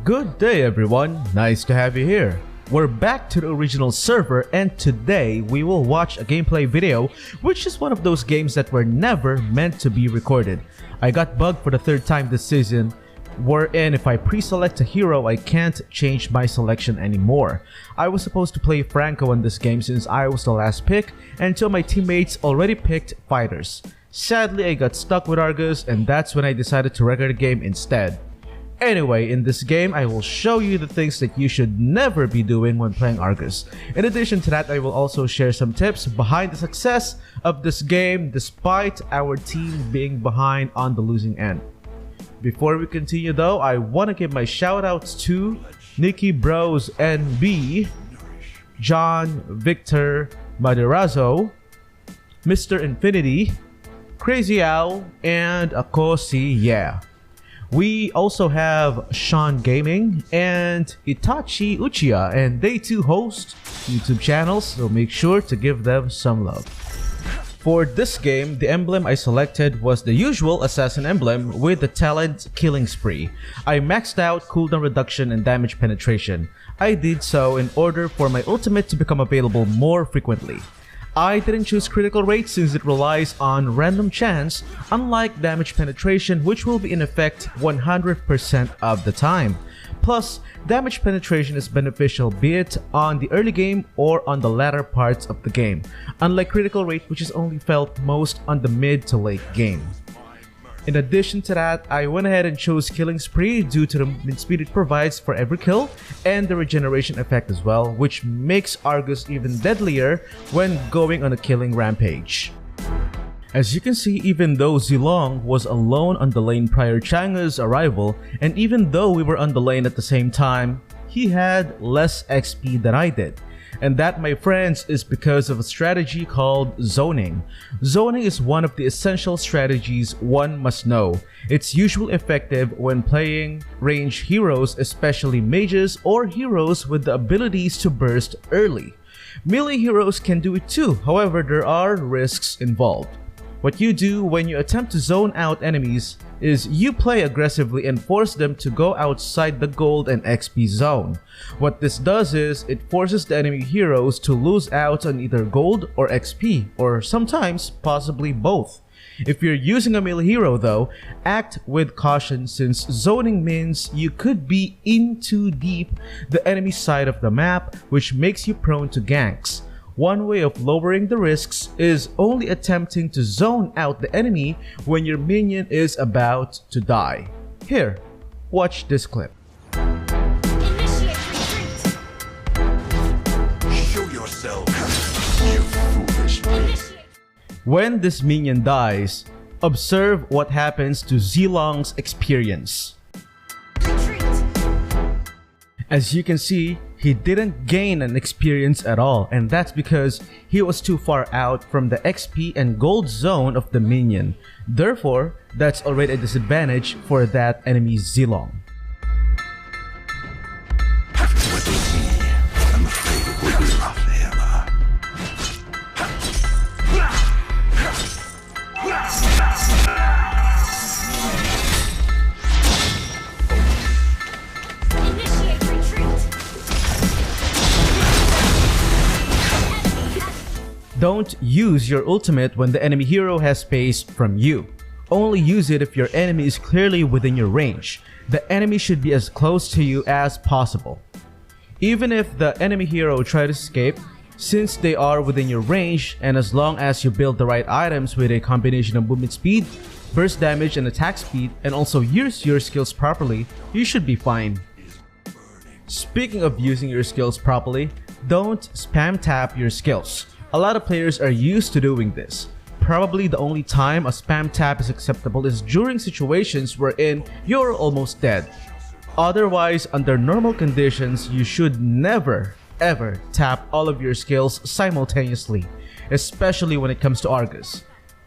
Good day everyone, nice to have you here. We're back to the original server and today we will watch a gameplay video which is one of those games that were never meant to be recorded. I got bugged for the third time this season, wherein if I pre-select a hero I can't change my selection anymore. I was supposed to play Franco in this game since I was the last pick until my teammates already picked fighters. Sadly I got stuck with Argus and that's when I decided to record the game instead. Anyway, in this game, I will show you the things that you should never be doing when playing Argus. In addition to that, I will also share some tips behind the success of this game despite our team being behind on the losing end. Before we continue though, I want to give my shoutouts to Nikki Bros NB, John Victor Maderazo, Mr. Infinity, Crazy Owl, and Akosi Yeah. We also have Sean Gaming and Itachi Uchiha, and they too host YouTube channels, so make sure to give them some love. For this game, the emblem I selected was the usual assassin emblem with the talent Killing Spree. I maxed out cooldown reduction and damage penetration. I did so in order for my ultimate to become available more frequently. I didn't choose critical rate since it relies on random chance, unlike damage penetration which will be in effect 100% of the time. Plus, damage penetration is beneficial be it on the early game or on the latter parts of the game, unlike critical rate which is only felt most on the mid to late game. In addition to that, I went ahead and chose Killing Spree due to the movement speed it provides for every kill and the regeneration effect as well, which makes Argus even deadlier when going on a killing rampage. As you can see, even though Zilong was alone on the lane prior Changa's arrival, and even though we were on the lane at the same time, he had less XP than I did. And that, my friends, is because of a strategy called zoning. Zoning is one of the essential strategies one must know. It's usually effective when playing range heroes, especially mages or heroes with the abilities to burst early. Melee heroes can do it too, however there are risks involved. What you do when you attempt to zone out enemies is you play aggressively and force them to go outside the gold and XP zone. What this does is it forces the enemy heroes to lose out on either gold or XP, or sometimes possibly both. If you're using a melee hero though, act with caution since zoning means you could be in too deep the enemy side of the map, which makes you prone to ganks. One way of lowering the risks is only attempting to zone out the enemy when your minion is about to die. Here, watch this clip. Initiate retreat. Show yourself, you foolish beast. When this minion dies, observe what happens to Zilong's experience. Retreat. As you can see, he didn't gain an experience at all, and that's because he was too far out from the XP and gold zone of the minion. Therefore, that's already a disadvantage for that enemy Zilong. After what they see, I'm afraid it will be rough, Emma. Initiate retreat. Don't use your ultimate when the enemy hero has space from you. Only use it if your enemy is clearly within your range. The enemy should be as close to you as possible. Even if the enemy hero tries to escape, since they are within your range, and as long as you build the right items with a combination of movement speed, burst damage and attack speed, and also use your skills properly, you should be fine. Speaking of using your skills properly, don't spam tap your skills. A lot of players are used to doing this. Probably the only time a spam tap is acceptable is during situations wherein you're almost dead. Otherwise, under normal conditions, you should never ever tap all of your skills simultaneously, especially when it comes to Argus.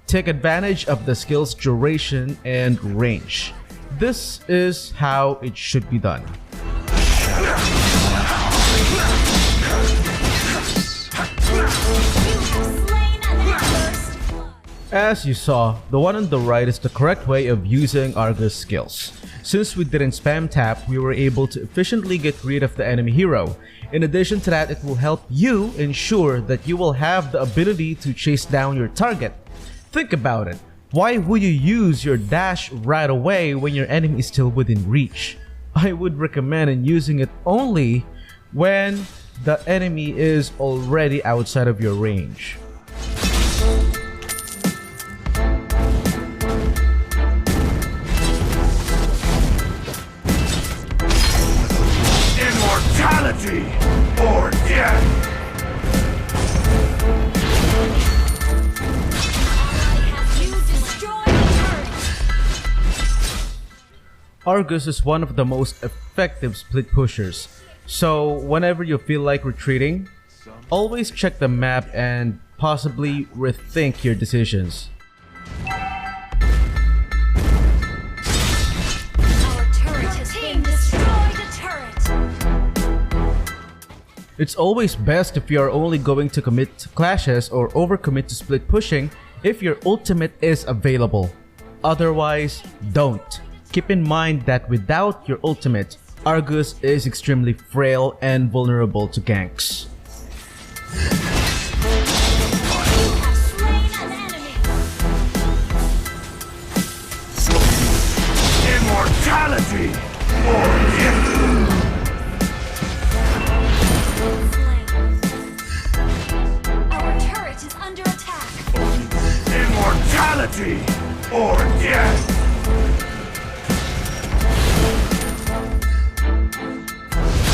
Take advantage of the skill's duration and range. This is how it should be done. As you saw, the one on the right is the correct way of using Argus skills. Since we didn't spam tap, we were able to efficiently get rid of the enemy hero. In addition to that, it will help you ensure that you will have the ability to chase down your target. Think about it. Why would you use your dash right away when your enemy is still within reach? I would recommend using it only when the enemy is already outside of your range. Immortality or death! You destroy the turret. Argus is one of the most effective split pushers, so whenever you feel like retreating, always check the map and possibly rethink your decisions. Our turret has been destroyed. The turret. It's always best if you are only going to commit to clashes or overcommit to split pushing if your ultimate is available. Otherwise, don't. Keep in mind that without your ultimate, Argus is extremely frail and vulnerable to ganks. You have slain an enemy. Immortality or death! Slain. Our turret is under attack. Immortality or death!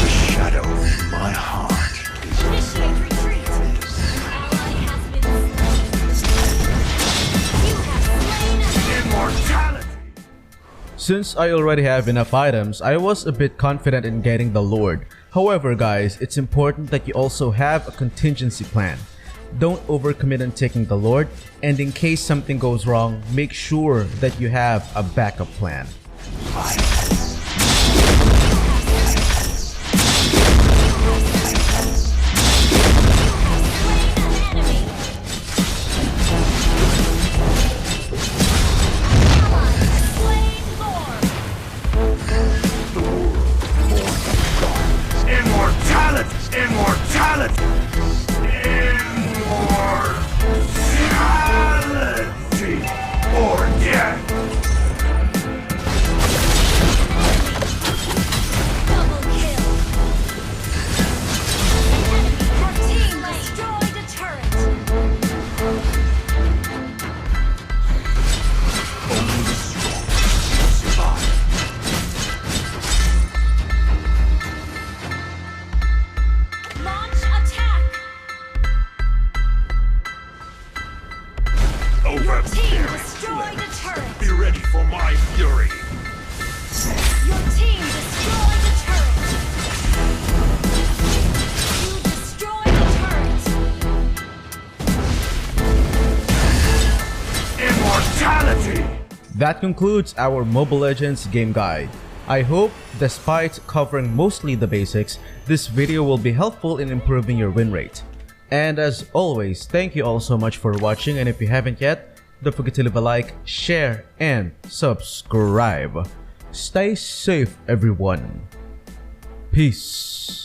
The shadow in my heart is Initiate retreat. Ally has been slain. You have slain an enemy. immortality! Since I already have enough items, I was a bit confident in getting the Lord. However guys, it's important that you also have a contingency plan. Don't overcommit on taking the Lord, and in case something goes wrong, make sure that you have a backup plan. Immortality! Immortality! Immortality! Or death! Double kill. Your team destroyed a turret. Only the strong survive. Launch attack. Your team destroyed a turret. Be ready for my fury. Your team destroyed a turret. You destroyed a turret. Immortality! That concludes our Mobile Legends game guide. I hope, despite covering mostly the basics, this video will be helpful in improving your win rate. And as always, thank you all so much for watching, and if you haven't yet, don't forget to leave a like, share, and subscribe. Stay safe everyone. Peace.